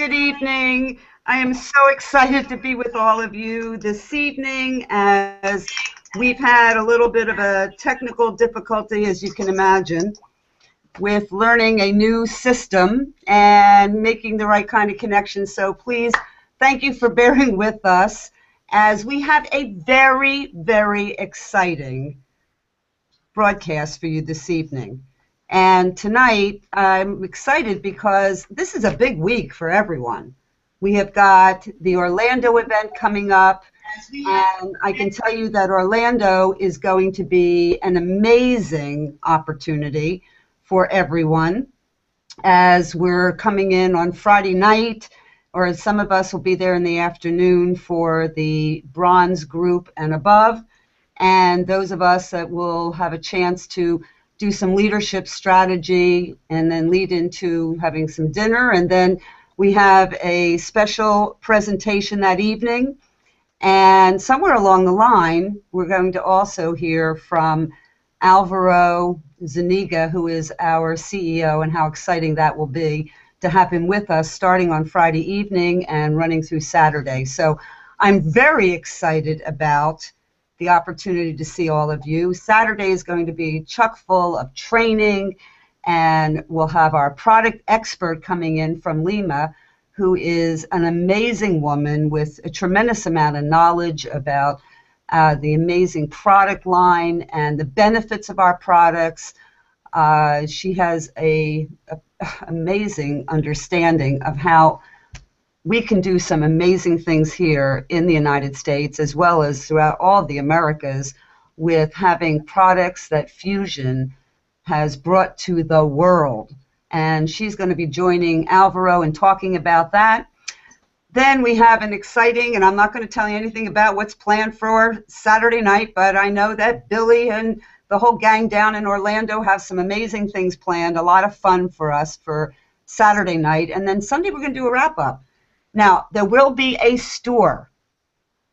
good evening. I am so excited to be with all of you this evening as we've had a little bit of a technical difficulty, as you can imagine, with learning a new system and making the right kind of connections. So please, thank you for bearing with us as we have a very, very exciting broadcast for you this evening. And tonight, I'm excited because this is a big week for everyone. We have got the Orlando event coming up, and I can tell you that Orlando is going to be an amazing opportunity for everyone as we're coming in on Friday night, or some of us will be there in the afternoon for the bronze group and above, and those of us that will have a chance to do some leadership strategy and then lead into having some dinner. And then we have a special presentation that evening. And somewhere along the line, we're going to also hear from Alvaro Zuniga, who is our CEO, and how exciting that will be to have him with us starting on Friday evening and running through Saturday. So I'm very excited about the opportunity to see all of you. Saturday is going to be chock full of training, and we'll have our product expert coming in from Lima, who is an amazing woman with a tremendous amount of knowledge about the amazing product line and the benefits of our products. She has a amazing understanding of how we can do some amazing things here in the United States as well as throughout all the Americas with having products that FuXion has brought to the world. And she's going to be joining Alvaro and talking about that. Then we have an exciting, and I'm not going to tell you anything about what's planned for Saturday night, but I know that Billy and the whole gang down in Orlando have some amazing things planned, a lot of fun for us for Saturday night. And then Sunday we're going to do a wrap-up. Now, there will be a store.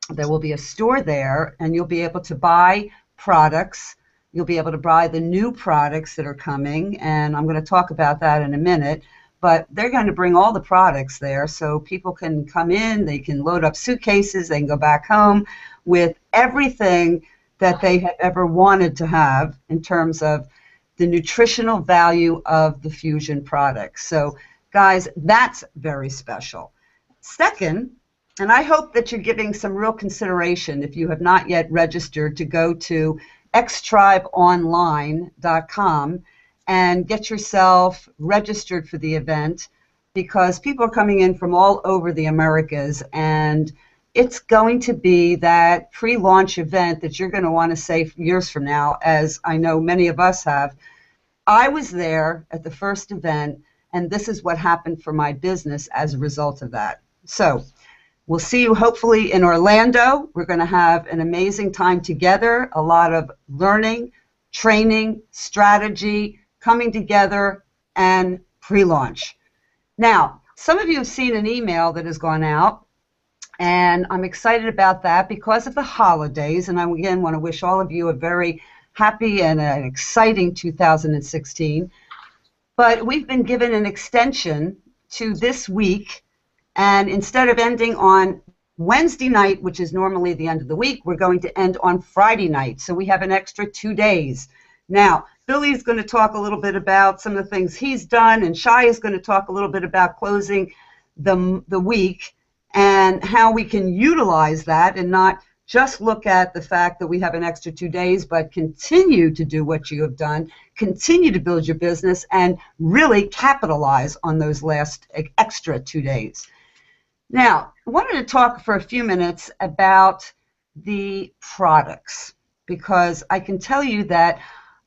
There will be a store there, and you'll be able to buy products. You'll be able to buy the new products that are coming, and I'm going to talk about that in a minute. But they're going to bring all the products there so people can come in, they can load up suitcases, they can go back home with everything that they have ever wanted to have in terms of the nutritional value of the FuXion products. So, guys, that's very special. Second, and I hope that you're giving some real consideration if you have not yet registered to go to xtribeonline.com and get yourself registered for the event, because people are coming in from all over the Americas, and it's going to be that pre-launch event that you're going to want to say years from now, as I know many of us have. I was there at the first event, and this is what happened for my business as a result of that. So we'll see you hopefully in Orlando. We're going to have an amazing time together, a lot of learning, training, strategy, coming together, and pre-launch. Now, some of you have seen an email that has gone out, and I'm excited about that because of the holidays, and I again want to wish all of you a very happy and an exciting 2016. But we've been given an extension to this week, and instead of ending on Wednesday night, which is normally the end of the week, we're going to end on Friday night. So we have an extra 2 days. Now, Billy's going to talk a little bit about some of the things he's done, and Shai is going to talk a little bit about closing the week and how we can utilize that and not just look at the fact that we have an extra 2 days, but continue to do what you have done, continue to build your business, and really capitalize on those last extra 2 days. Now, I wanted to talk for a few minutes about the products, because I can tell you that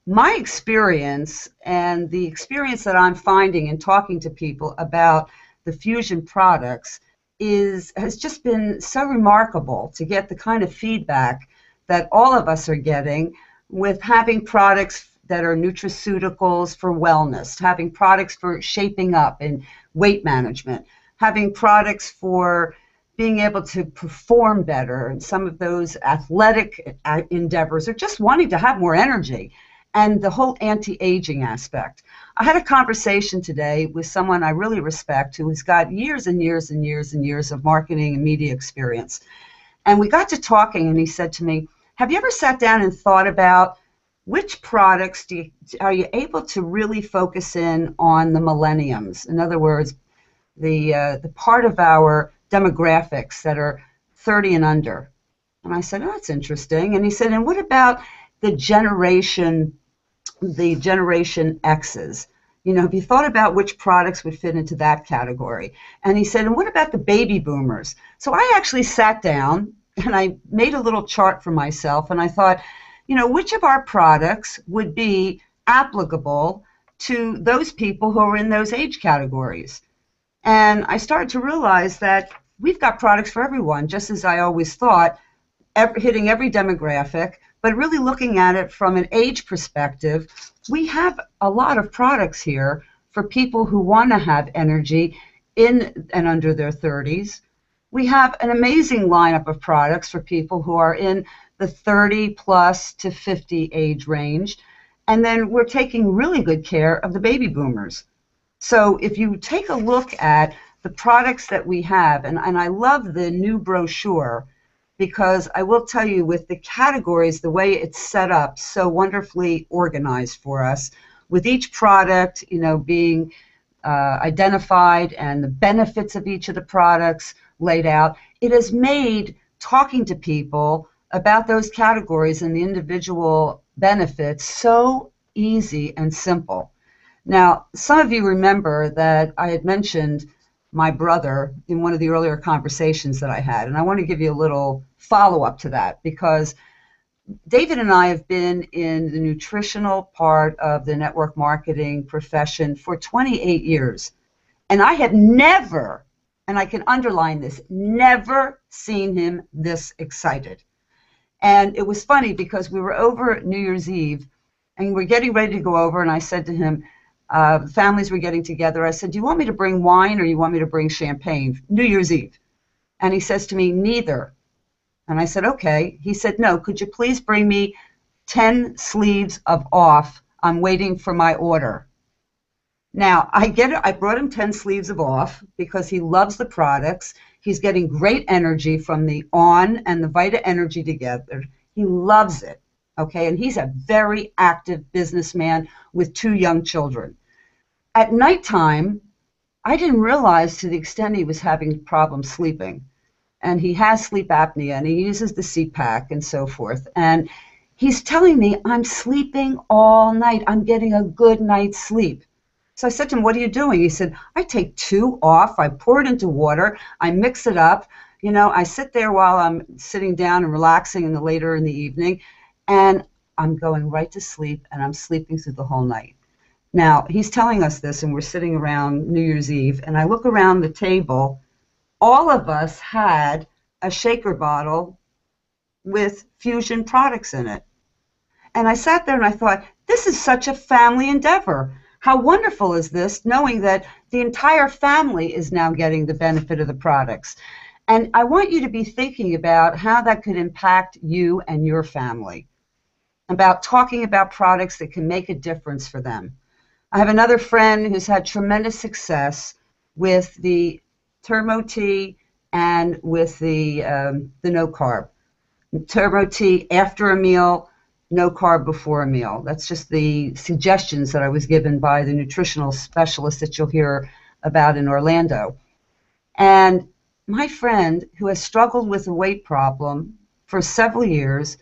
my experience and the experience that I'm finding in talking to people about the FuXion products has just been so remarkable to get the kind of feedback that all of us are getting with having products that are nutraceuticals for wellness, having products for shaping up and weight management, having products for being able to perform better, and some of those athletic endeavors are just wanting to have more energy. and the whole anti-aging aspect. I had a conversation today with someone I really respect who has got years and years and years and years of marketing and media experience. And we got to talking, and he said to me, have you ever sat down and thought about which products are you able to really focus in on the millenniums? In other words, the part of our demographics that are 30 and under. And I said, oh, that's interesting. And he said, and what about the generation X's? You know, have you thought about which products would fit into that category? And he said, and what about the baby boomers? So I actually sat down and I made a little chart for myself, and I thought, you know, which of our products would be applicable to those people who are in those age categories? And I started to realize that we've got products for everyone, just as I always thought, hitting every demographic, but really looking at it from an age perspective. We have a lot of products here for people who want to have energy in and under their 30s. We have an amazing lineup of products for people who are in the 30 plus to 50 age range. And then we're taking really good care of the baby boomers. So if you take a look at the products that we have, and I love the new brochure, because I will tell you, with the categories, the way it's set up, so wonderfully organized for us, with each product, you know, being identified and the benefits of each of the products laid out, it has made talking to people about those categories and the individual benefits so easy and simple. Now, some of you remember that I had mentioned my brother in one of the earlier conversations that I had, and I want to give you a little follow-up to that, because David and I have been in the nutritional part of the network marketing profession for 28 years, and I have never, and I can underline this, never seen him this excited. And it was funny because we were over New Year's Eve, and we're getting ready to go over, and I said to him, families were getting together. I said, do you want me to bring wine or you want me to bring champagne? New Year's Eve. And he says to me, neither. And I said, okay. He said, no, could you please bring me 10 sleeves of off? I'm waiting for my order. Now, I get it. I brought him 10 sleeves of off because he loves the products. He's getting great energy from the on and the Vita Energy together. He loves it. Okay. And he's a very active businessman with 2 young children. At nighttime, I didn't realize to the extent he was having problems sleeping. And he has sleep apnea, and he uses the CPAP and so forth. And he's telling me, I'm sleeping all night. I'm getting a good night's sleep. So I said to him, what are you doing? He said, I take 2 off. I pour it into water. I mix it up. You know, I sit there while I'm sitting down and relaxing later in the evening, and I'm going right to sleep, and I'm sleeping through the whole night. Now, he's telling us this, and we're sitting around New Year's Eve, and I look around the table. All of us had a shaker bottle with FuXion products in it. And I sat there and I thought, this is such a family endeavor. How wonderful is this, knowing that the entire family is now getting the benefit of the products? And I want you to be thinking about how that could impact you and your family, about talking about products that can make a difference for them. I have another friend who's had tremendous success with the Turbo Tea and with the no carb. Turbo Tea after a meal, no carb before a meal. That's just the suggestions that I was given by the nutritional specialist that you'll hear about in Orlando. And my friend, who has struggled with a weight problem for several years,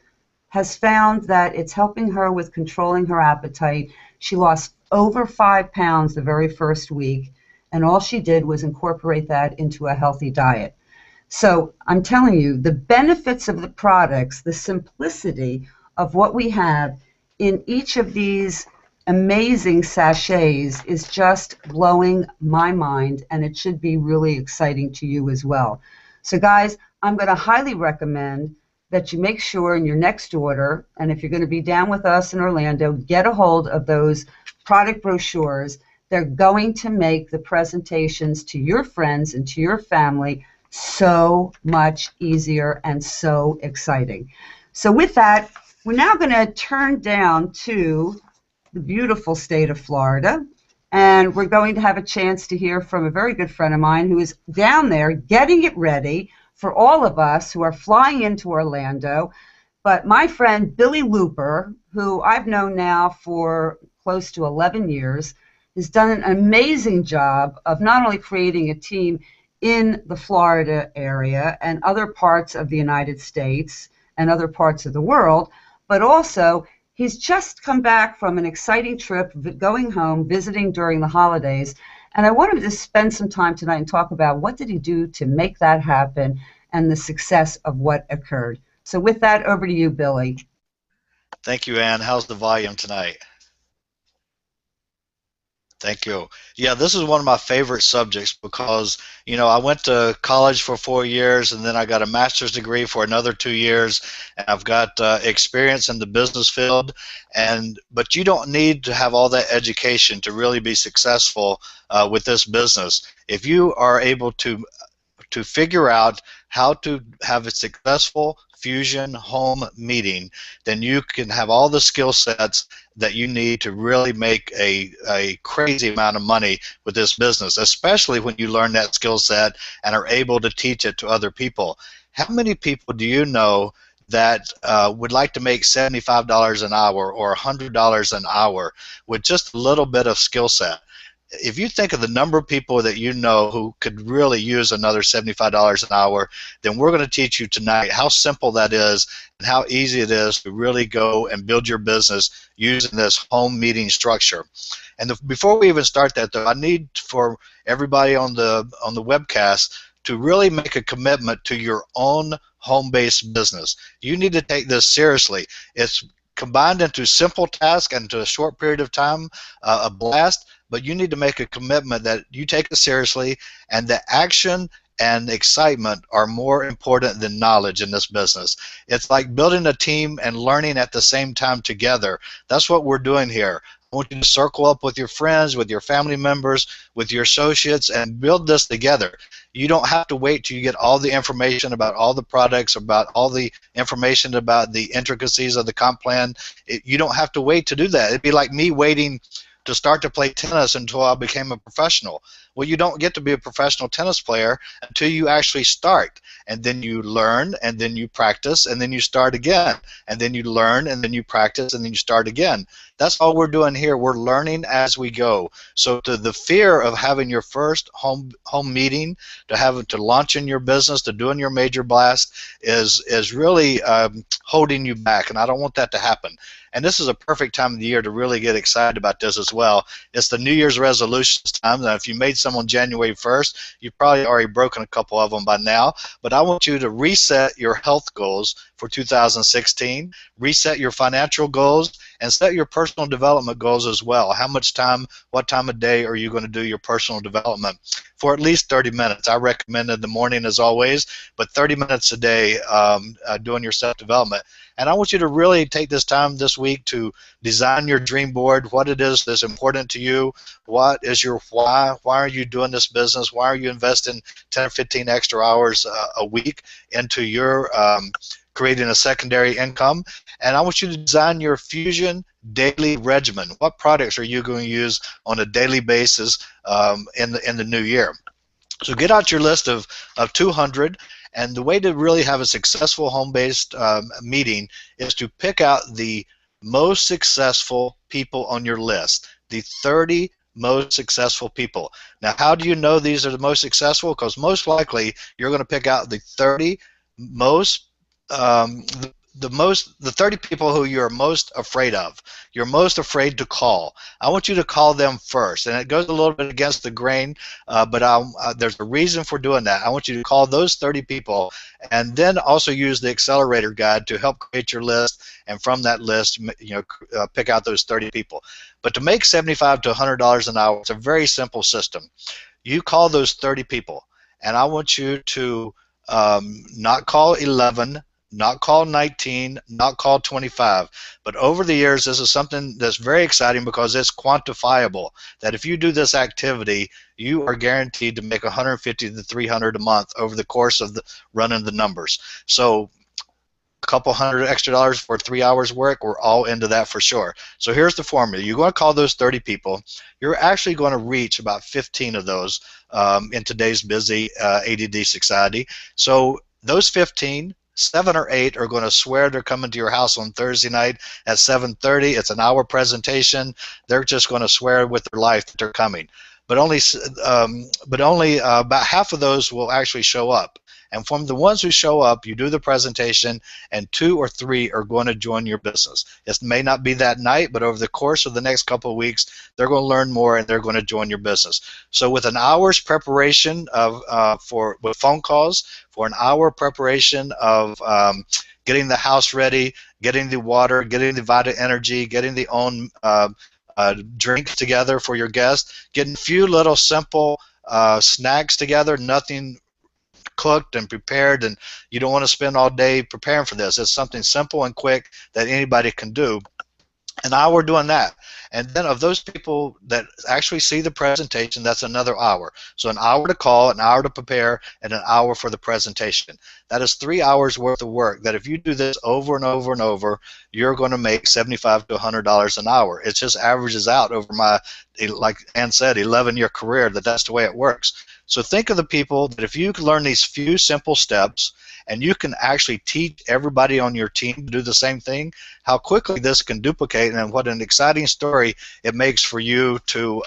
has found that it's helping her with controlling her appetite. She lost over 5 pounds the very first week, and all she did was incorporate that into a healthy diet. So I'm telling you, the benefits of the products, the simplicity of what we have in each of these amazing sachets is just blowing my mind, and it should be really exciting to you as well. So guys, I'm going to highly recommend that you make sure in your next order, and if you're going to be down with us in Orlando, get a hold of those product brochures. They're going to make the presentations to your friends and to your family so much easier and so exciting. So with that, We're now going to turn down to the beautiful state of Florida, and we're going to have a chance to hear from a very good friend of mine who is down there getting it ready for all of us who are flying into Orlando. But my friend Billy Looper, who I've known now for close to 11 years, has done an amazing job of not only creating a team in the Florida area and other parts of the United States and other parts of the world, but also he's just come back from an exciting trip going home, visiting during the holidays. And I wanted to spend some time tonight and talk about what did he do to make that happen and the success of what occurred. So with that, over to you, Billy. Thank you, Ann. How's the volume tonight? Thank you. Yeah, this is one of my favorite subjects because, I went to college for 4 years and then I got a master's degree for another 2 years, and I've got experience in the business field. But you don't need to have all that education to really be successful with this business. If you are able to figure out how to have a successful FuXion home meeting, then you can have all the skill sets that you need to really make a crazy amount of money with this business, especially when you learn that skill set and are able to teach it to other people. How many people do you know that would like to make $75 an hour or $100 an hour with just a little bit of skill set? If you think of the number of people that you know who could really use another $75 an hour, then we're going to teach you tonight how simple that is and how easy it is to really go and build your business using this home meeting structure. And before we even start that, though, I need for everybody on the webcast to really make a commitment to your own home-based business. You need to take this seriously. It's combined into simple tasks and to a short period of time, a blast, but you need to make a commitment that you take it seriously, and the action and excitement are more important than knowledge in this business. It's like building a team and learning at the same time together. That's what we're doing here. I want you to circle up with your friends, with your family members, with your associates, and build this together. You don't have to wait till you get all the information about all the products, about all the information about the intricacies of the comp plan. You don't have to wait to do that. It'd be like me waiting to start to play tennis until I became a professional. Well, you don't get to be a professional tennis player until you actually start, and then you learn, and then you practice, and then you start again, and then you learn, and then you practice, and then you start again. That's all we're doing here. We're learning as we go. So to the fear of having your first home meeting, to having to launch in your business, to doing your major blast is really holding you back, and I don't want that to happen. And this is a perfect time of the year to really get excited about this as well. It's the New Year's resolutions time. Now, if you made some on January 1st, you've probably already broken a couple of them by now. But I want you to reset your health goals for 2016, reset your financial goals, and set your personal development goals as well. How much time, what time of day are you going to do your personal development? For at least 30 minutes. I recommend in the morning as always, but 30 minutes a day doing your self-development. And I want you to really take this time this week to design your dream board, what it is that's important to you, what is your why are you doing this business, why are you investing 10 or 15 extra hours a week into your creating a secondary income. And I want you to design your FuXion daily regimen. What products are you going to use on a daily basis in the new year? So get out your list of 200, and the way to really have a successful home-based meeting is to pick out the most successful people on your list, the 30 most successful people. Now, how do you know these are the most successful? Because most likely you're going to pick out the 30 most the 30 people who you're most afraid of. You're most afraid to call. I want you to call them first, and it goes a little bit against the grain, but there's a reason for doing that. I want you to call those 30 people, and then also use the Accelerator guide to help create your list, and from that list, pick out those 30 people. But to make $75 to $100 an hour, it's a very simple system. You call those 30 people, and I want you to not call 11, not call 19, not call 25. But over the years, this is something that's very exciting because it's quantifiable. That if you do this activity, you are guaranteed to make 150 to 300 a month over the course of running the numbers. So a couple hundred extra dollars for 3 hours work, we're all into that for sure. So here's the formula. You're going to call those 30 people. You're actually going to reach about 15 of those in today's busy ADD society. So those 15, 7 or 8 are going to swear they're coming to your house on Thursday night at 7:30. It's an hour presentation. They're just going to swear with their life that they're coming. But only about half of those will actually show up. And from the ones who show up, you do the presentation, and 2 or 3 are going to join your business. It may not be that night, but over the course of the next couple of weeks, they're going to learn more and they're going to join your business. So with an hour's preparation with phone calls, for an hour preparation of getting the house ready, getting the water, getting the Vita Energy, getting the own drink together for your guests, getting a few little simple snacks together, nothing cooked and prepared, and you don't want to spend all day preparing for this. It's something simple and quick that anybody can do. An hour doing that. And then of those people that actually see the presentation, that's another hour. So an hour to call, an hour to prepare, and an hour for the presentation. That is 3 hours worth of work that if you do this over and over and over, you're going to make $75 to $100 an hour. It just averages out over my, like Ann said, 11-year career, that's the way it works. So think of the people that if you can learn these few simple steps and you can actually teach everybody on your team to do the same thing, how quickly this can duplicate, and what an exciting story it makes for you to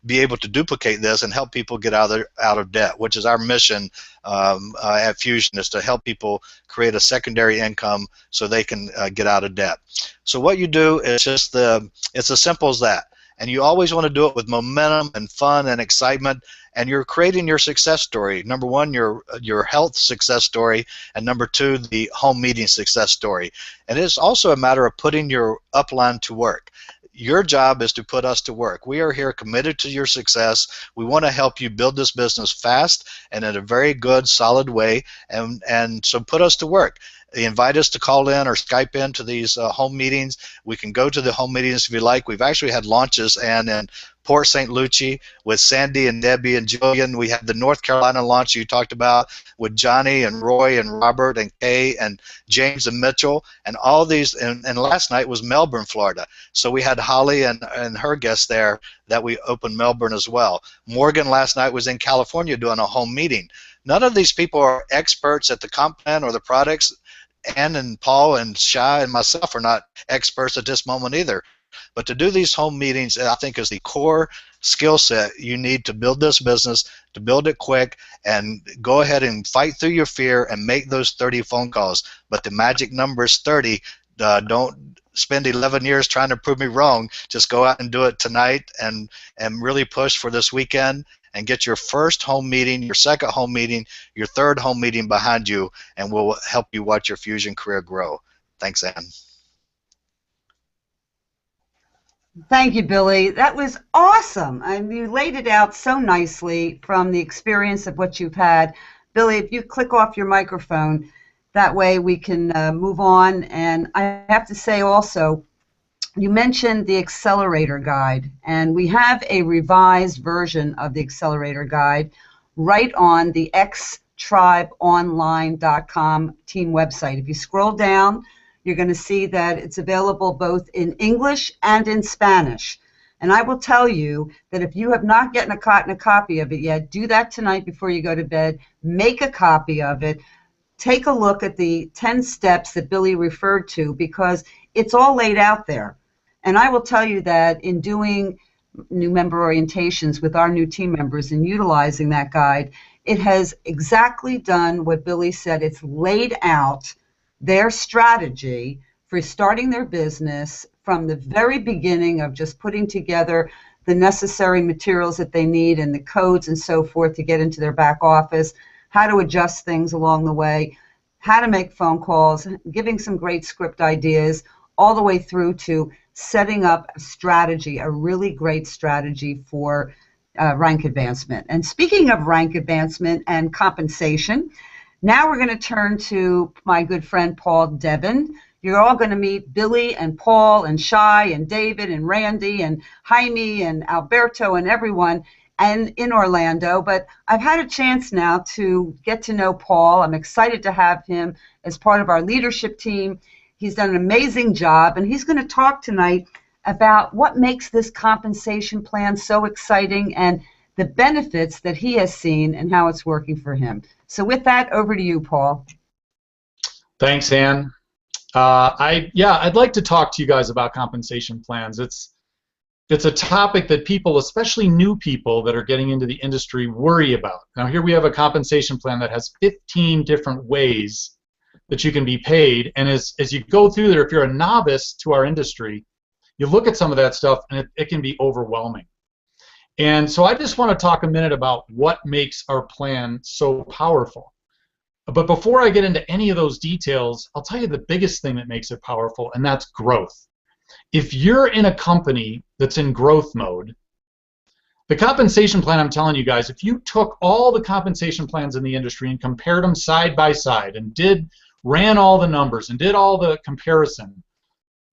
be able to duplicate this and help people get out of debt, which is our mission at FuXion, is to help people create a secondary income so they can get out of debt. So what you do is just it's as simple as that. And you always want to do it with momentum and fun and excitement, and you're creating your success story. Number one, your health success story, and number two, the home meeting success story. And it's also a matter of putting your upline to work. Your job is to put us to work. We are here committed to your success. We want to help you build this business fast and in a very good, solid way, and so put us to work. They invite us to call in or Skype in to these home meetings. We can go to the home meetings if you like. We've actually had launches and in Port St. Lucie with Sandy and Debbie and Jillian. We had the North Carolina launch you talked about with Johnny and Roy and Robert and Kay and James and Mitchell, and all these. And last night was Melbourne, Florida. So we had Holly and her guests there that we opened Melbourne as well. Morgan last night was in California doing a home meeting. None of these people are experts at the comp plan or the products. Ann and Paul and Shai and myself are not experts at this moment either. But to do these home meetings, I think, is the core skill set you need to build this business, to build it quick, and go ahead and fight through your fear and make those 30 phone calls. But the magic number is 30. Don't spend 11 years trying to prove me wrong. Just go out and do it tonight and really push for this weekend and get your first home meeting, your second home meeting, your third home meeting behind you, and we'll help you watch your FuXion career grow. Thanks, Ann. Thank you, Billy. That was awesome. And you laid it out so nicely from the experience of what you've had. Billy, if you click off your microphone, that way we can move on. And I have to say also, you mentioned the Accelerator Guide, and we have a revised version of the Accelerator Guide right on the xtribeonline.com team website. If you scroll down, you're going to see that it's available both in English and in Spanish. And I will tell you that if you have not gotten a copy of it yet, do that tonight before you go to bed. Make a copy of it. Take a look at the 10 steps that Billy referred to, because it's all laid out there. And I will tell you that in doing new member orientations with our new team members and utilizing that guide, it has exactly done what Billy said. It's laid out their strategy for starting their business from the very beginning of just putting together the necessary materials that they need and the codes and so forth to get into their back office, how to adjust things along the way, how to make phone calls, giving some great script ideas, all the way through to setting up a strategy, a really great strategy for rank advancement. And speaking of rank advancement and compensation, now we're going to turn to my good friend Paul Devin. You're all going to meet Billy and Paul and Shai and David and Randy and Jaime and Alberto and everyone. and in Orlando, but I've had a chance now to get to know Paul. I'm excited to have him as part of our leadership team. He's done an amazing job, and he's going to talk tonight about what makes this compensation plan so exciting and the benefits that he has seen and how it's working for him. So with that, over to you, Paul. Thanks, Ann. I'd like to talk to you guys about compensation plans. It's a topic that people, especially new people that are getting into the industry, worry about. Now here we have a compensation plan that has 15 different ways that you can be paid, and as you go through there, if you're a novice to our industry, you look at some of that stuff and it can be overwhelming. And so I just want to talk a minute about what makes our plan so powerful. But before I get into any of those details, I'll tell you the biggest thing that makes it powerful, and that's growth. If you're in a company that's in growth mode, the compensation plan, I'm telling you guys, if you took all the compensation plans in the industry and compared them side by side and ran all the numbers and did all the comparison,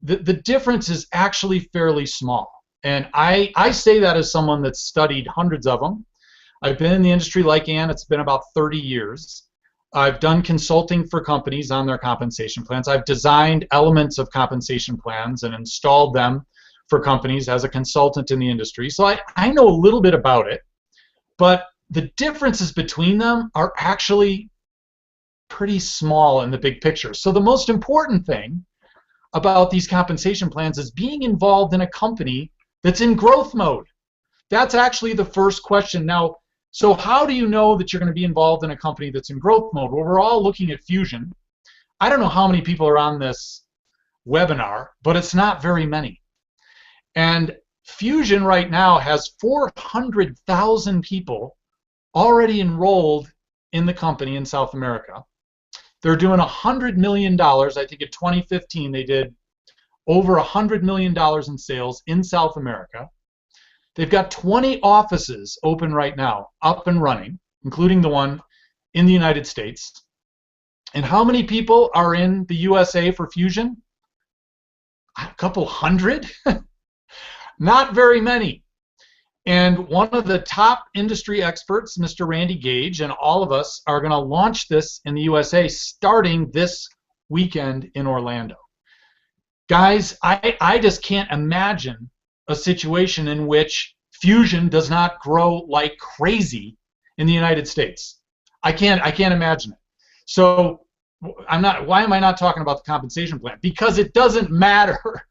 the difference is actually fairly small. And I say that as someone that's studied hundreds of them. I've been in the industry like Ann, it's been about 30 years. I've done consulting for companies on their compensation plans. I've designed elements of compensation plans and installed them for companies as a consultant in the industry. So I know a little bit about it, but the differences between them are actually pretty small in the big picture. So the most important thing about these compensation plans is being involved in a company that's in growth mode. That's actually the first question. Now, so how do you know that you're going to be involved in a company that's in growth mode? Well, we're all looking at FuXion. I don't know how many people are on this webinar, but it's not very many. And FuXion right now has 400,000 people already enrolled in the company in South America. They're doing $100 million. I think in 2015 they did over $100 million in sales in South America. They've got 20 offices open right now, up and running, including the one in the United States. And how many people are in the USA for FuXion? A couple hundred? Not very many. And one of the top industry experts, Mr. Randy Gage, and all of us are going to launch this in the USA starting this weekend in Orlando. Guys, I just can't imagine a situation in which FuXion does not grow like crazy in the United States. I can't imagine it. So why am I not talking about the compensation plan? Because it doesn't matter.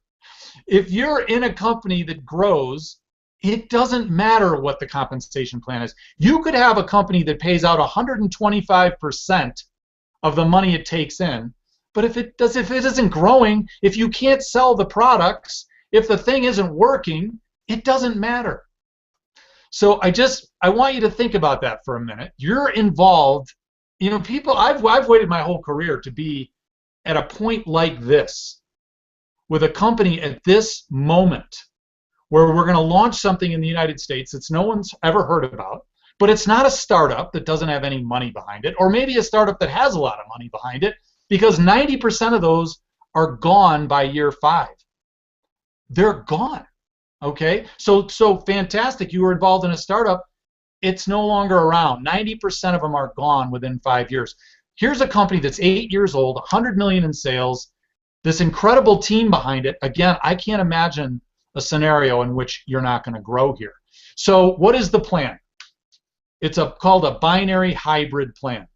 If you're in a company that grows, it doesn't matter what the compensation plan is. You could have a company that pays out 125% of the money it takes in, but if it isn't growing, if you can't sell the products, if the thing isn't working, it doesn't matter. So I want you to think about that for a minute. You're involved. You know, people. I've waited my whole career to be at a point like this, with a company at this moment, where we're going to launch something in the United States that no one's ever heard about, but it's not a startup that doesn't have any money behind it, or maybe a startup that has a lot of money behind it, because 90% of those are gone by year 5. They're gone. Okay? So fantastic. You were involved in a startup. It's no longer around. 90% of them are gone within 5 years. Here's a company that's 8 years old, 100 million in sales, this incredible team behind it. Again, I can't imagine a scenario in which you're not going to grow here. So what is the plan? It's called a binary hybrid plan.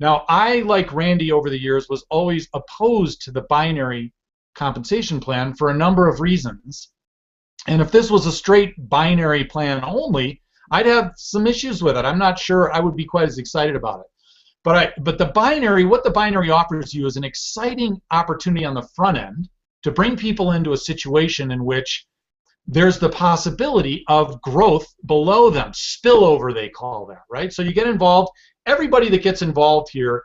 Now, I, like Randy over the years, was always opposed to the binary compensation plan for a number of reasons. And if this was a straight binary plan only, I'd have some issues with it. I'm not sure I would be quite as excited about it. But what the binary offers you is an exciting opportunity on the front end to bring people into a situation in which there's the possibility of growth below them. Spillover, they call that, right? So you get involved. Everybody that gets involved here,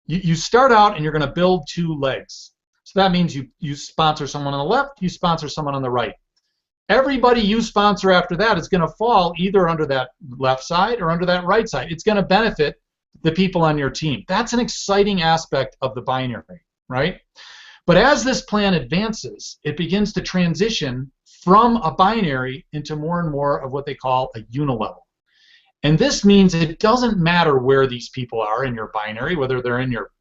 you start out and you're going to build 2 legs. So that means you sponsor someone on the left, you sponsor someone on the right. Everybody you sponsor after that is going to fall either under that left side or under that right side. It's going to benefit the people on your team. That's an exciting aspect of the binary, right? But as this plan advances, it begins to transition from a binary into more and more of what they call a unilevel. And this means it doesn't matter where these people are in your binary, whether they're in your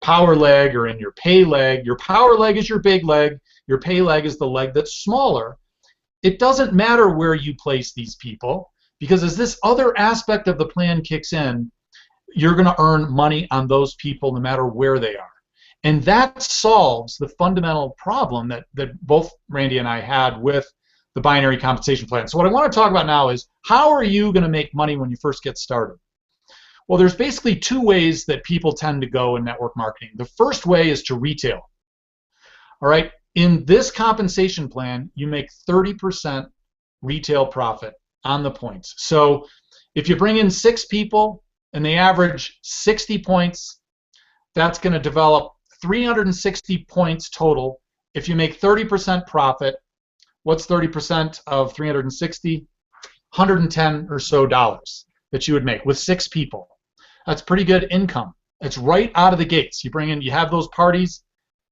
power leg or in your pay leg. Your power leg is your big leg. Your pay leg is the leg that's smaller. It doesn't matter where you place these people, because as this other aspect of the plan kicks in, you're going to earn money on those people no matter where they are. And that solves the fundamental problem that both Randy and I had with the binary compensation plan. So what I want to talk about now is, how are you going to make money when you first get started? Well, there's basically two ways that people tend to go in network marketing. The first way is to retail. All right, in this compensation plan, you make 30% retail profit on the points. So if you bring in 6 people and they average 60 points, that's going to develop 360 points total. If you make 30% profit, what's 30% of 360? $110 or so that you would make with 6 people. That's pretty good income. It's right out of the gates. You bring in, you have those parties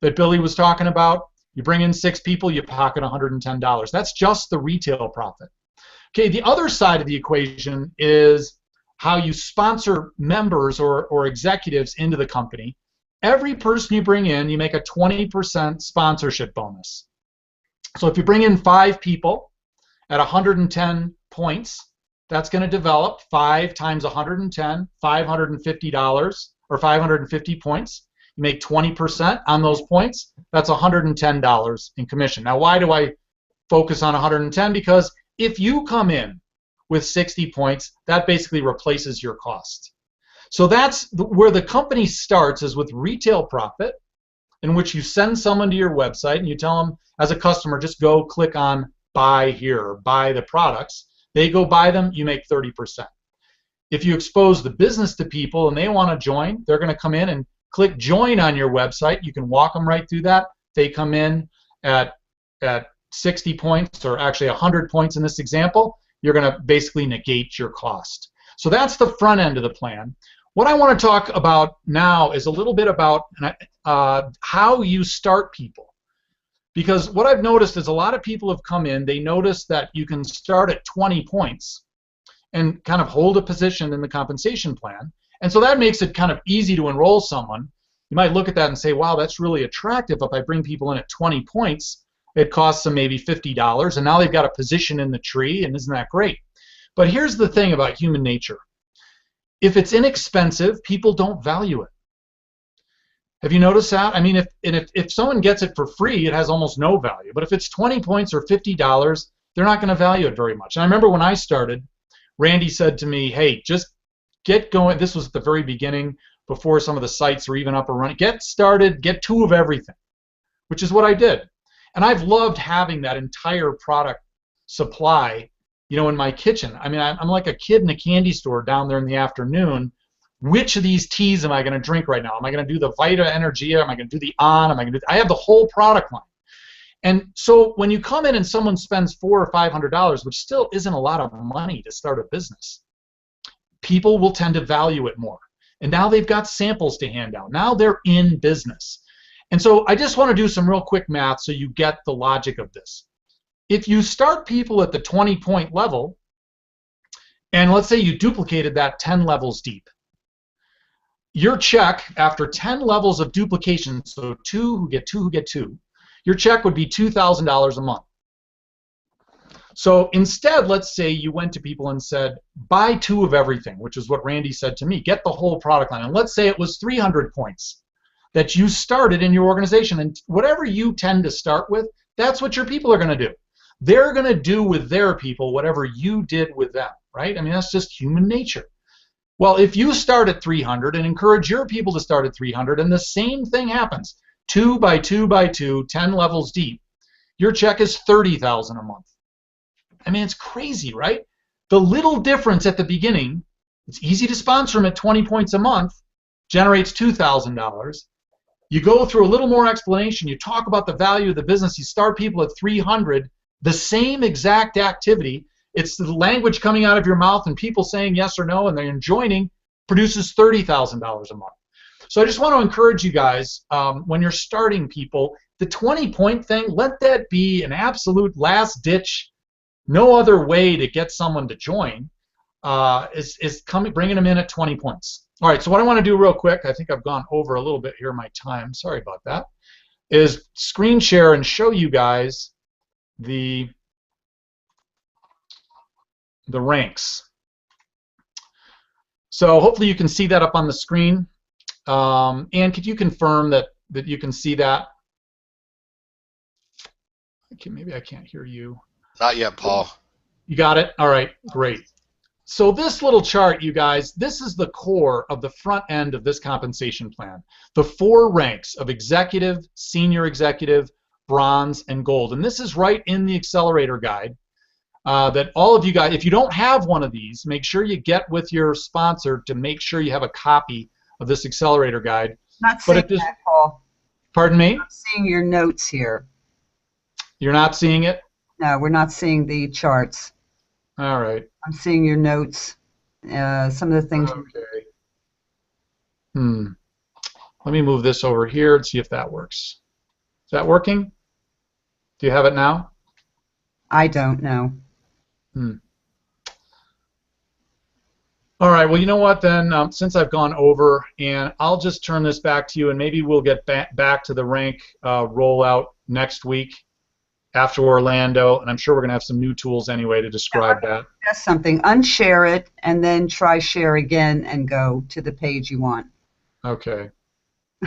that Billy was talking about. You bring in 6 people, you pocket $110. That's just the retail profit. Okay, the other side of the equation is how you sponsor members or executives into the company. Every person you bring in, you make a 20% sponsorship bonus. So if you bring in 5 people at 110 points, that's going to develop 5 times 110, $550 or 550 points. You make 20% on those points. That's $110 in commission. Now, why do I focus on 110? Because if you come in with 60 points, that basically replaces your cost. So that's where the company starts, is with retail profit, in which you send someone to your website and you tell them, as a customer, just go click on buy here, or buy the products. They go buy them, you make 30%. If you expose the business to people and they want to join, they're going to come in and click join on your website. You can walk them right through that. They come in at 60 points, or actually 100 points in this example, you're going to basically negate your cost. So that's the front end of the plan. What I want to talk about now is a little bit about how you start people. Because what I've noticed is a lot of people have come in, they notice that you can start at 20 points and kind of hold a position in the compensation plan. And so that makes it kind of easy to enroll someone. You might look at that and say, wow, that's really attractive. If I bring people in at 20 points, it costs them maybe $50, and now they've got a position in the tree, and isn't that great? But here's the thing about human nature. If it's inexpensive, people don't value it. Have you noticed that? I mean, if someone gets it for free, it has almost no value. But if it's 20 points or $50, they're not going to value it very much. And I remember when I started, Randy said to me, hey, just get going. This was at the very beginning, before some of the sites were even up and running. Get started, get 2 of everything, which is what I did. And I've loved having that entire product supply, you know, in my kitchen. I mean, I'm like a kid in a candy store down there in the afternoon. Which of these teas am I going to drink right now? Am I going to do the Vita Energia? Am I going to do the On? Am I going to do? I have the whole product line. And so when you come in and someone spends $400 or $500, which still isn't a lot of money to start a business, people will tend to value it more. And now they've got samples to hand out. Now they're in business. And so I just want to do some real quick math so you get the logic of this. If you start people at the 20-point level, and let's say you duplicated that 10 levels deep, your check after 10 levels of duplication, so 2 who get 2 who get 2, your check would be $2,000 a month. So instead, let's say you went to people and said, buy 2 of everything, which is what Randy said to me, get the whole product line. And let's say it was 300 points that you started in your organization. And whatever you tend to start with, that's what your people are going to do. They're going to do with their people whatever you did with them, right? I mean, that's just human nature. Well, if you start at 300 and encourage your people to start at 300, and the same thing happens, 2 by 2 by 2, 10 levels deep, your check is $30,000 a month. I mean, it's crazy, right? The little difference at the beginning, it's easy to sponsor them at 20 points a month, generates $2,000. You go through a little more explanation, you talk about the value of the business, you start people at 300, the same exact activity, it's the language coming out of your mouth and people saying yes or no and they're joining, produces $30,000 a month. So I just want to encourage you guys, when you're starting people, the 20-point thing, let that be an absolute last-ditch, no other way to get someone to join. is coming, bringing them in at 20 points. All right, so what I want to do real quick, I think I've gone over a little bit here my time, sorry about that, is screen share and show you guys the ranks. So hopefully you can see that up on the screen. Ann, could you confirm that you can see that? Okay, maybe I can't hear you. Not yet, Paul. You got it? All right, great. So this little chart, you guys, this is the core of the front end of this compensation plan. The 4 ranks of executive, senior executive, bronze, and gold. And this is right in the Accelerator guide that all of you guys, if you don't have one of these, make sure you get with your sponsor to make sure you have a copy of this Accelerator guide. Not seeing that, Paul. Pardon me? I'm seeing your notes here. You're not seeing it? No, we're not seeing the charts. All right. I'm seeing your notes. Some of the things. Okay. Let me move this over here and see if that works. Is that working? Do you have it now? I don't know. All right. Well, you know what then? Since I've gone over, and I'll just turn this back to you, and maybe we'll get back to the rank rollout next week after Orlando, and I'm sure we're going to have some new tools anyway to describe that. That's something. Unshare it, and then try share again and go to the page you want. Okay.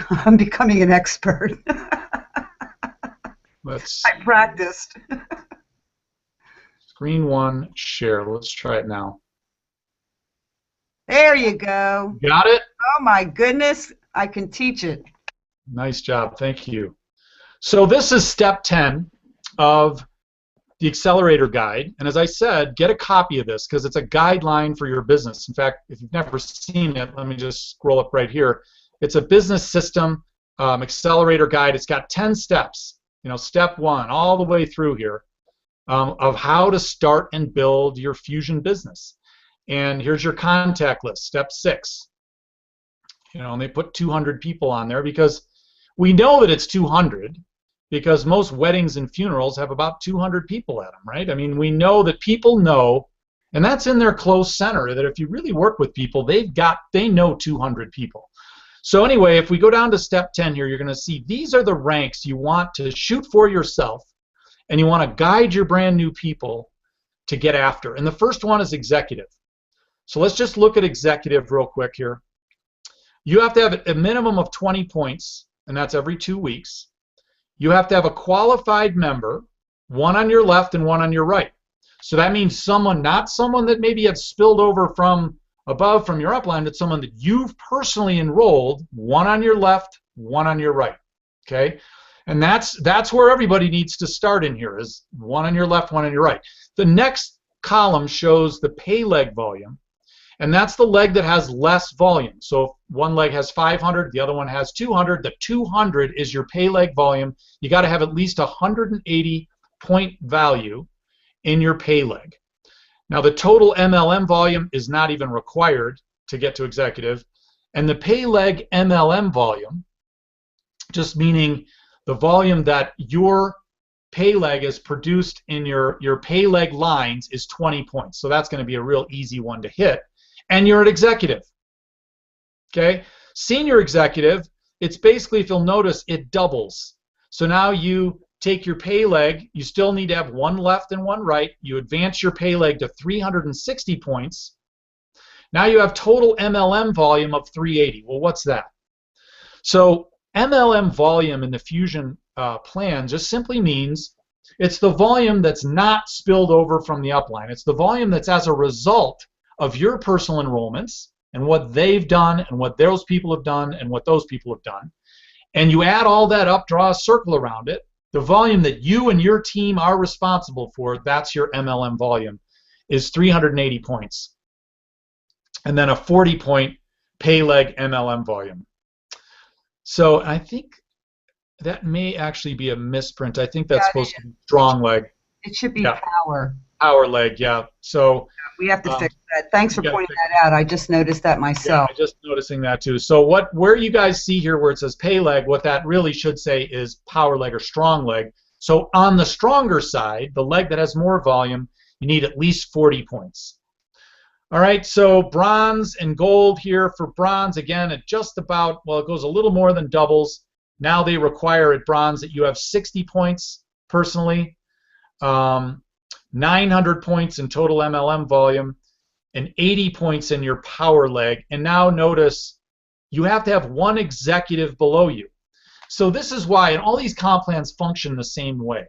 I'm becoming an expert. I practiced. Screen 1, share. Let's try it now. There you go. Got it? Oh my goodness, I can teach it. Nice job. Thank you. So this is step 10 of the Accelerator guide, and as I said, get a copy of this because it's a guideline for your business. In fact, if you've never seen it, let me just scroll up right here. It's a business system Accelerator guide. It's got 10 steps, step 1 all the way through here of how to start and build your Fusion business. And here's your contact list, step 6. And they put 200 people on there because we know that it's 200 because most weddings and funerals have about 200 people at them, right? I mean, we know that people know, and that's in their close center, that if you really work with people, they know 200 people. So anyway, if we go down to step 10 here, you're going to see these are the ranks you want to shoot for yourself, and you want to guide your brand new people to get after. And the first one is executive. So let's just look at executive real quick here. You have to have a minimum of 20 points, and that's every 2 weeks. You have to have a qualified member, one on your left and one on your right. So that means someone, not someone that maybe have spilled over from above from your upline, but someone that you've personally enrolled, one on your left, one on your right. Okay? And that's where everybody needs to start in here, is one on your left, one on your right. The next column shows the pay leg volume, and that's the leg that has less volume. So if one leg has 500, the other one has 200. The 200 is your pay leg volume. You got to have at least 180 point value in your pay leg. Now the total MLM volume is not even required to get to executive, and the pay leg MLM volume, just meaning the volume that your pay leg is produced in your pay leg lines, is 20 points. So that's going to be a real easy one to hit. And you're an executive. Okay? Senior executive, it's basically, if you'll notice, it doubles. So now you take your pay leg, you still need to have one left and one right. You advance your pay leg to 360 points. Now you have total MLM volume of 380. Well, what's that? So MLM volume in the Fusion plan just simply means it's the volume that's not spilled over from the upline. It's the volume that's as a result of your personal enrollments and what they've done and what those people have done and what those people have done. And you add all that up, draw a circle around it. The volume that you and your team are responsible for, that's your MLM volume, is 380 points. And then a 40-point pay leg MLM volume. So I think that may actually be a misprint. I think that's supposed to be strong leg. It should be power. Power leg, yeah. So we have to fix that. Thanks for pointing that out. I just noticed that myself. Yeah, just noticing that too. So where you guys see here where it says pay leg, what that really should say is power leg or strong leg. So on the stronger side, the leg that has more volume, you need at least 40 points. All right, so bronze and gold here. For bronze, again, it just about, well, it goes a little more than doubles. Now they require at bronze that you have 60 points personally, 900 points in total MLM volume, and 80 points in your power leg. And now notice you have to have one executive below you. So this is why, and all these comp plans function the same way.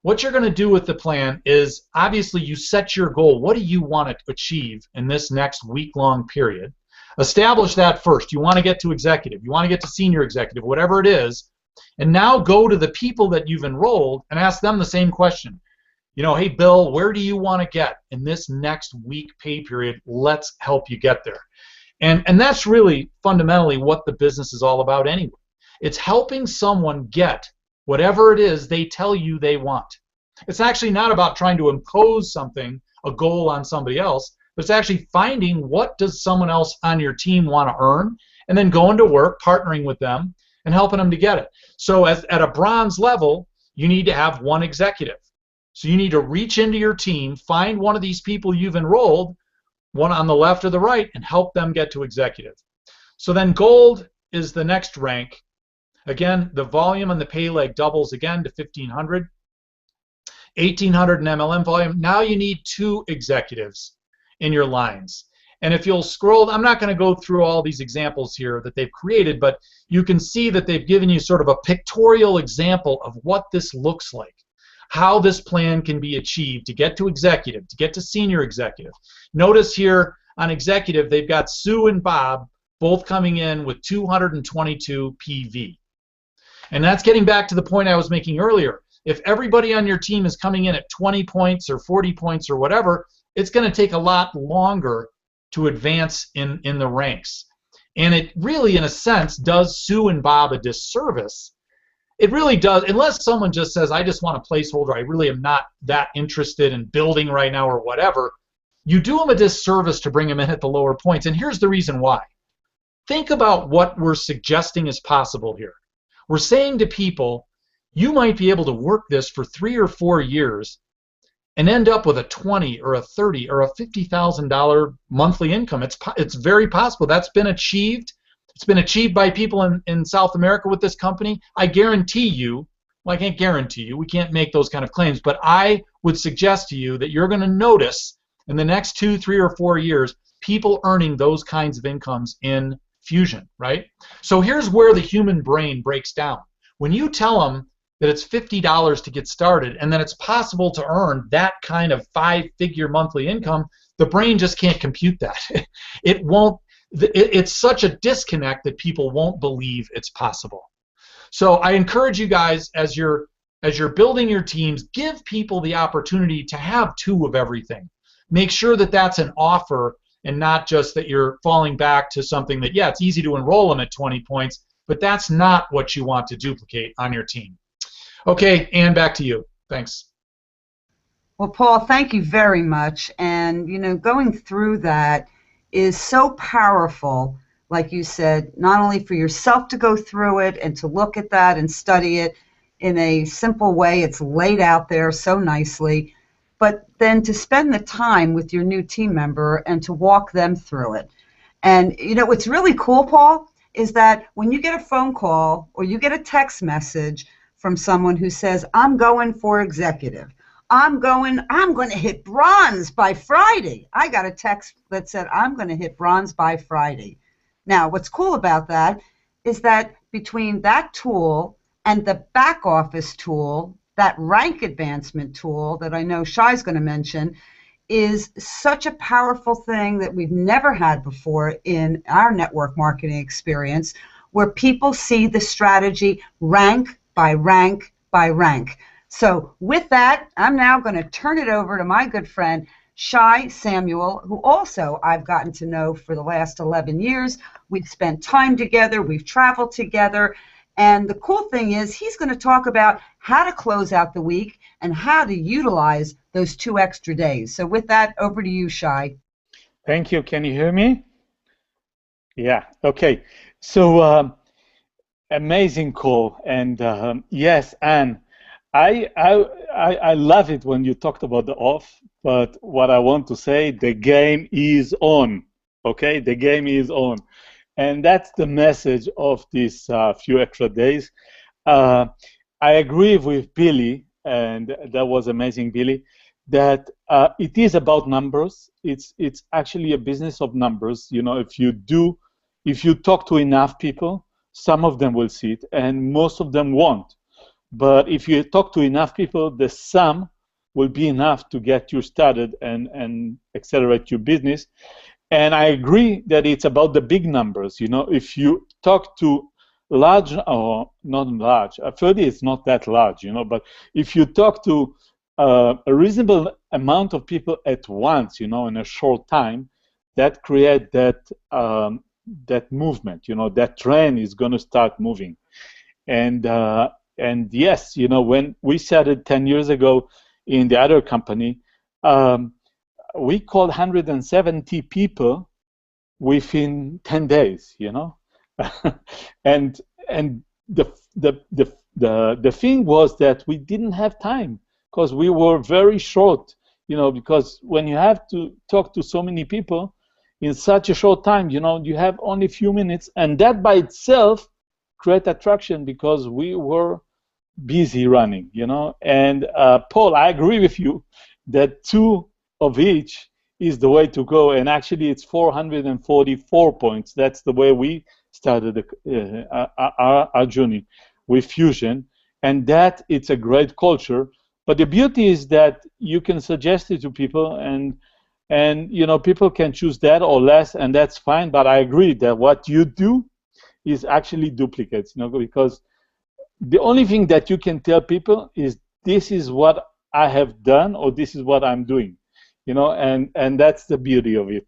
What you're going to do with the plan is, obviously, you set your goal. What do you want to achieve in this next week-long period? Establish that first. You want to get to executive. You want to get to senior executive, whatever it is. And now go to the people that you've enrolled and ask them the same question. You know, hey, Bill, where do you want to get in this next week pay period? Let's help you get there. And that's really fundamentally what the business is all about anyway. It's helping someone get whatever it is they tell you they want. It's actually not about trying to impose something, a goal on somebody else, but it's actually finding what does someone else on your team want to earn, and then going to work, partnering with them, and helping them to get it. So at a bronze level, you need to have one executive. So you need to reach into your team, find one of these people you've enrolled, one on the left or the right, and help them get to executive. So then gold is the next rank. Again, the volume on the pay leg doubles again to 1,500. 1,800 in MLM volume. Now you need 2 executives in your lines. And if you'll scroll, I'm not going to go through all these examples here that they've created, but you can see that they've given you sort of a pictorial example of what this looks like, how this plan can be achieved to get to executive, to get to senior executive. Notice here on executive, they've got Sue and Bob both coming in with 222 PV. And that's getting back to the point I was making earlier. If everybody on your team is coming in at 20 points or 40 points or whatever, it's going to take a lot longer to advance in the ranks. And it really, in a sense, does Sue and Bob a disservice. It really does, unless someone just says, I just want a placeholder, I really am not that interested in building right now or whatever. You do them a disservice to bring them in at the lower points. And here's the reason why. Think about what we're suggesting is possible here. We're saying to people, you might be able to work this for 3 or 4 years and end up with a $20 or a $30 or a $50,000 monthly income. It's very possible. That's been achieved. It's been achieved by people in South America with this company. I guarantee you, well, I can't guarantee you, we can't make those kind of claims, but I would suggest to you that you're going to notice in the next 2, 3, or 4 years people earning those kinds of incomes in FuXion, right? So here's where the human brain breaks down. When you tell them that it's $50 to get started and that it's possible to earn that kind of 5-figure monthly income, the brain just can't compute that. It won't. It's such a disconnect that people won't believe it's possible. So I encourage you guys, as you're building your teams, give people the opportunity to have 2 of everything. Make sure that that's an offer and not just that you're falling back to something that, yeah, it's easy to enroll them at 20 points, but that's not what you want to duplicate on your team. Okay, Ann, back to you. Thanks. Well, Paul, thank you very much. And, you know, going through that is so powerful, like you said, not only for yourself to go through it and to look at that and study it in a simple way, it's laid out there so nicely, but then to spend the time with your new team member and to walk them through it. And, you know, what's really cool, Paul, is that when you get a phone call or you get a text message from someone who says, I'm going for executive, I'm going to hit bronze by Friday. I got a text that said, I'm going to hit bronze by Friday. Now, what's cool about that is that between that tool and the back office tool, that rank advancement tool that I know Shai's going to mention, is such a powerful thing that we've never had before in our network marketing experience, where people see the strategy rank by rank by rank. So with that, I'm now going to turn it over to my good friend, Shai Samuel, who also I've gotten to know for the last 11 years. We've spent time together. We've traveled together. And the cool thing is he's going to talk about how to close out the week and how to utilize those 2 extra days. So with that, over to you, Shai. Thank you. Can you hear me? Yeah. Okay. So amazing call. And yes, Anne, I love it when you talked about the off, but what I want to say, the game is on. Okay, the game is on, and that's the message of these few extra days. Uh, I agree with Billy, and that was amazing, Billy, that it is about numbers. It's actually a business of numbers. You know, if you talk to enough people, some of them will see it, and most of them won't. But if you talk to enough people, the sum will be enough to get you started and accelerate your business. And I agree that it's about the big numbers. You know, if you talk to large, or not large, 30 is not that large, you know, but if you talk to a reasonable amount of people at once, you know, in a short time, that create that movement, you know, that train is going to start moving. And yes, you know, when we started 10 years ago in the other company, we called 170 people within 10 days, you know. and and the thing was that we didn't have time because we were very short, you know, because when you have to talk to so many people in such a short time, you know, you have only a few minutes, and that by itself create attraction because we were busy running, you know. And Paul, I agree with you that two of each is the way to go. And actually, it's 444 points. That's the way we started our journey with FuXion. And that it's a great culture. But the beauty is that you can suggest it to people, and you know, people can choose that or less, and that's fine. But I agree that what you do is actually duplicates, you know, because the only thing that you can tell people is this is what I have done or this is what I'm doing, you know, and that's the beauty of it.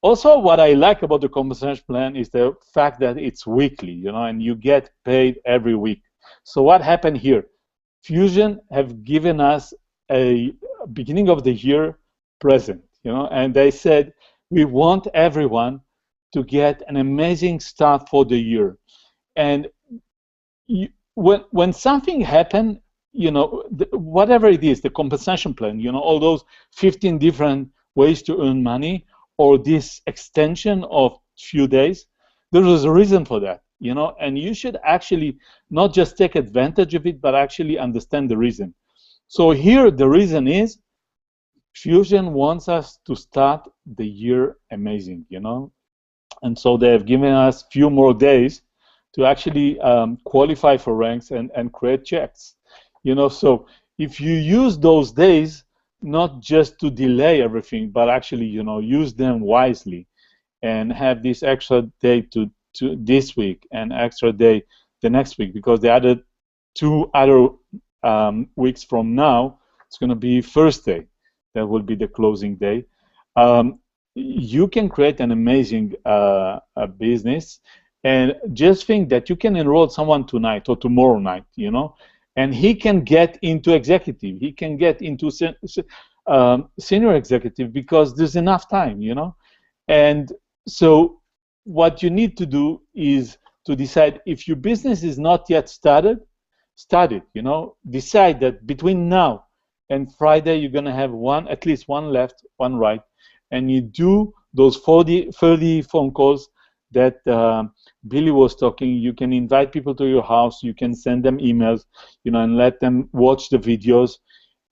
Also, what I like about the compensation plan is the fact that it's weekly, you know, and you get paid every week. So what happened here? FuXion have given us a beginning of the year present, you know, and they said we want everyone to get an amazing start for the year. And when something happened, you know, whatever it is, the compensation plan, you know, all those 15 different ways to earn money, or this extension of few days, there was a reason for that, you know, and you should actually not just take advantage of it, but actually understand the reason. So here, the reason is FuXion wants us to start the year amazing, you know, and so they have given us few more days to actually qualify for ranks and create checks, you know. So if you use those days not just to delay everything, but actually, you know, use them wisely, and have this extra day to this week and extra day the next week, because the other 2 other weeks from now, it's going to be Thursday. That will be the closing day. You can create an amazing business. And just think that you can enroll someone tonight or tomorrow night, you know, and he can get into executive. He can get into senior executive because there's enough time, you know. And so what you need to do is to decide if your business is not yet started, start it, you know. Decide that between now and Friday, you're going to have at least one left, one right, and you do those 30 phone calls that Billy was talking. You can invite people to your house. You can send them emails, you know, and let them watch the videos.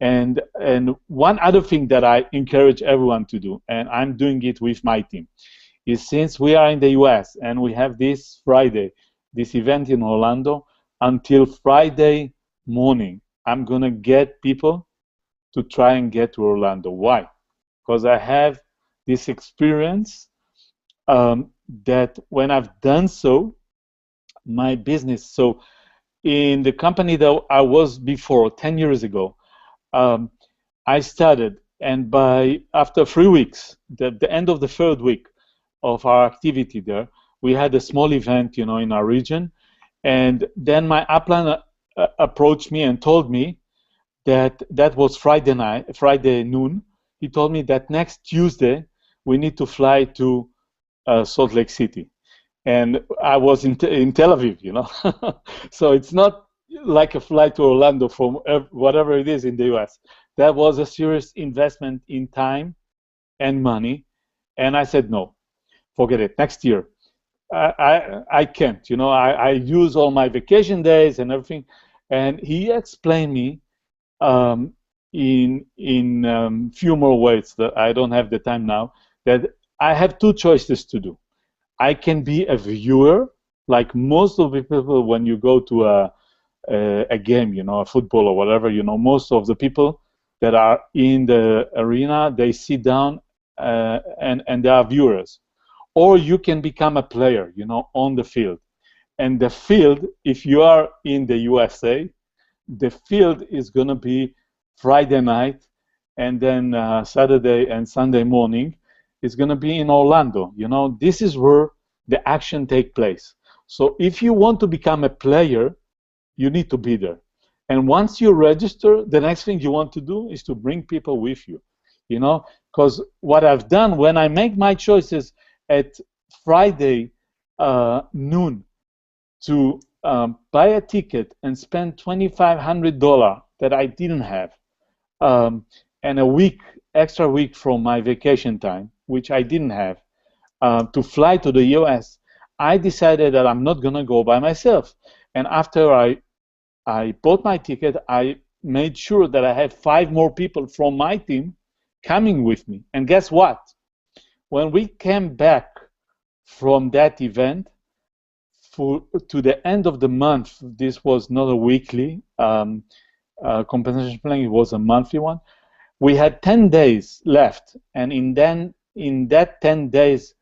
And one other thing that I encourage everyone to do, and I'm doing it with my team, is since we are in the US and we have this Friday, this event in Orlando, until Friday morning, I'm going to get people to try and get to Orlando. Why? Because I have this experience that when I've done so, my business, so in the company that I was before, 10 years ago, I started, and after 3 weeks, the end of the 3rd week of our activity there, we had a small event, you know, in our region, and then my upline approached me and told me that was Friday noon. He told me that next Tuesday we need to fly to Salt Lake City, and I was in Tel Aviv, you know. So it's not like a flight to Orlando from whatever it is in the US. That was a serious investment in time and money. And I said, no, forget it, next year. I can't, you know, I use all my vacation days and everything. And he explained me in few more ways that I don't have the time now, that I have two choices to do. I can be a viewer, like most of the people when you go to a game, you know, a football or whatever, you know, most of the people that are in the arena, they sit down and they are viewers. Or you can become a player, you know, on the field. And the field, if you are in the USA, the field is going to be Friday night, and then Saturday and Sunday morning is going to be in Orlando. You know, this is where the action take place. So if you want to become a player, you need to be there. And once you register, the next thing you want to do is to bring people with you. You know, because what I've done when I make my choices at Friday noon to buy a ticket and spend $2,500 that I didn't have, and a extra week from my vacation time, which I didn't have, to fly to the US, I decided that I'm not going to go by myself. And after I bought my ticket, I made sure that I had 5 more people from my team coming with me. And guess what? When we came back from that event, to the end of the month, this was not a weekly compensation plan, it was a monthly one. We had 10 days left, and in that 10 days,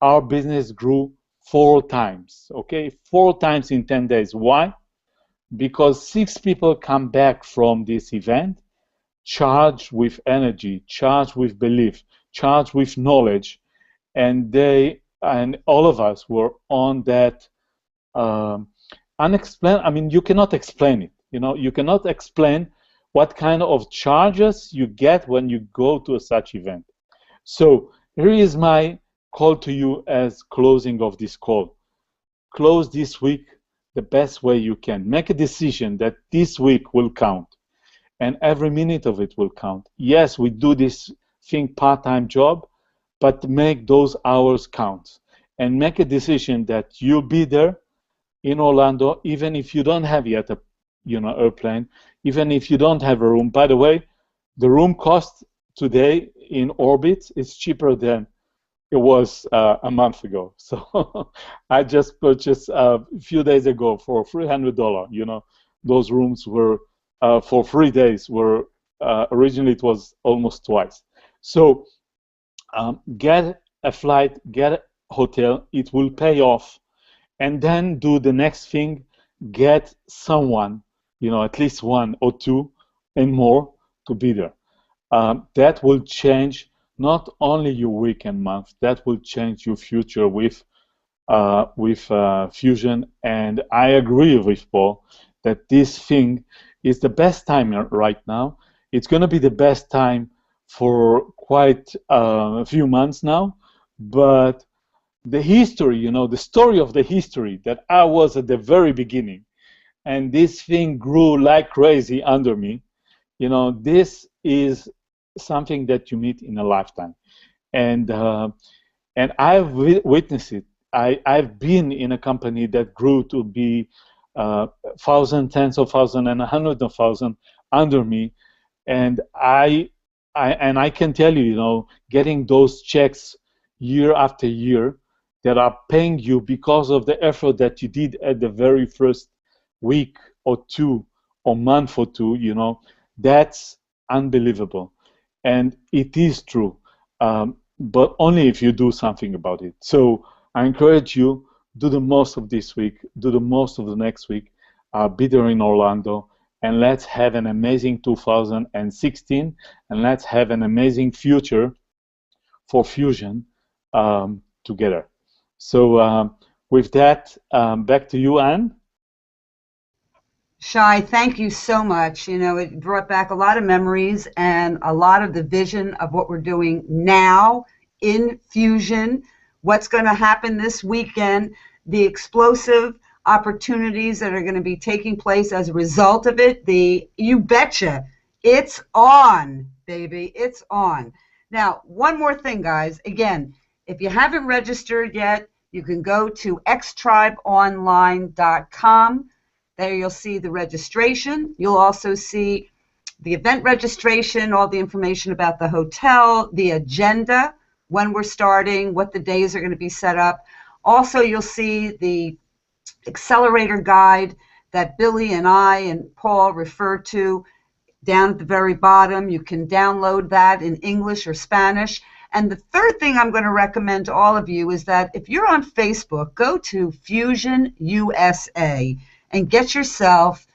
our business grew 4 times, okay? 4 times in 10 days. Why? Because 6 people come back from this event charged with energy, charged with belief, charged with knowledge, and all of us were on that unexplained. I mean, you cannot explain it. You know, you cannot explain what kind of charges you get when you go to such event. So here is my call to you as closing of this call. Close this week the best way you can. Make a decision that this week will count, and every minute of it will count. Yes, we do this thing part-time job, but make those hours count, and make a decision that you'll be there in Orlando, even if you don't have yet a airplane, even if you don't have a room. By the way, the room cost today in Orbit is cheaper than it was a month ago. So I just purchased a few days ago for $300. You know, those rooms were for 3 days. Were originally it was almost twice. So get a flight, get a hotel. It will pay off, and then do the next thing. Get someone, you know, at least 1 or 2 and more to be there. That will change not only your week and month, that will change your future with FuXion. And I agree with Paul that this thing is the best time right now. It's going to be the best time for quite a few months now, but the history, you know, the story of the history that I was at the very beginning, and this thing grew like crazy under me, you know, this is something that you meet in a lifetime. And I've witnessed it. I've been in a company that grew to be thousands, tens of thousands, and hundreds of thousands under me, and I can tell you, you know, getting those checks year after year that are paying you because of the effort that you did at the very first week or 2 or month or 2, you know, that's unbelievable. And it is true, but only if you do something about it. So I encourage you, do the most of this week, do the most of the next week, be there in Orlando, and let's have an amazing 2016, and let's have an amazing future for FuXion together. So with that, back to you, Anne. Shai, thank you so much. You know, it brought back a lot of memories and a lot of the vision of what we're doing now in FuXion, what's going to happen this weekend, the explosive opportunities that are going to be taking place as a result of it. You betcha, it's on, baby, it's on. Now, one more thing, guys. Again, if you haven't registered yet, you can go to xtribeonline.com. There you'll see the registration. You'll also see the event registration, all the information about the hotel, the agenda, when we're starting, what the days are going to be set up. Also, you'll see the Accelerator guide that Billy and I and Paul refer to down at the very bottom. You can download that in English or Spanish. And the third thing I'm going to recommend to all of you is that if you're on Facebook, go to FuXion USA and get yourself,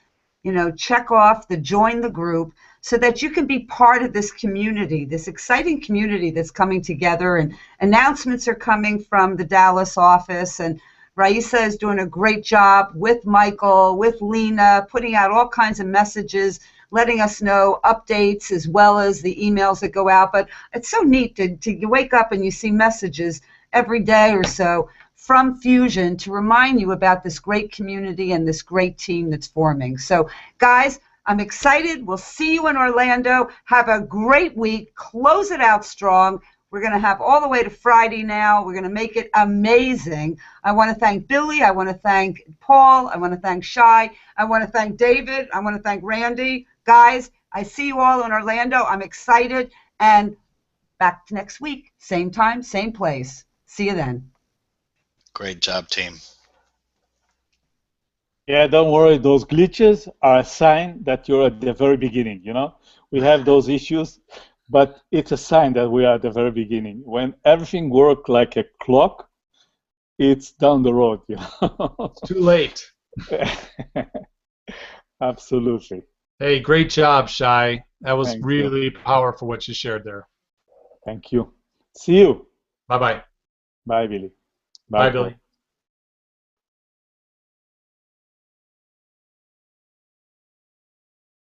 check off the join the group so that you can be part of this community, this exciting community that's coming together. And announcements are coming from the Dallas office. And Raisa is doing a great job with Michael, with Lena, putting out all kinds of messages, letting us know updates as well as the emails that go out. But it's so neat to you wake up and you see messages every day or so from FuXion to remind you about this great community and this great team that's forming. So, guys, I'm excited. We'll see you in Orlando. Have a great week. Close it out strong. We're going to have all the way to Friday now. We're going to make it amazing. I want to thank Billy. I want to thank Paul. I want to thank Shai. I want to thank David. I want to thank Randy. Guys, I see you all in Orlando. I'm excited. And back next week, same time, same place. See you then. Great job, team. Yeah, don't worry. Those glitches are a sign that you're at the very beginning, We have those issues, but it's a sign that we are at the very beginning. When everything works like a clock, it's down the road, It's too late. Absolutely. Hey, great job, Shai. That was Thank really powerful what you shared there. Thank you. See you. Bye-bye. Bye, Billy. Bye, Billy.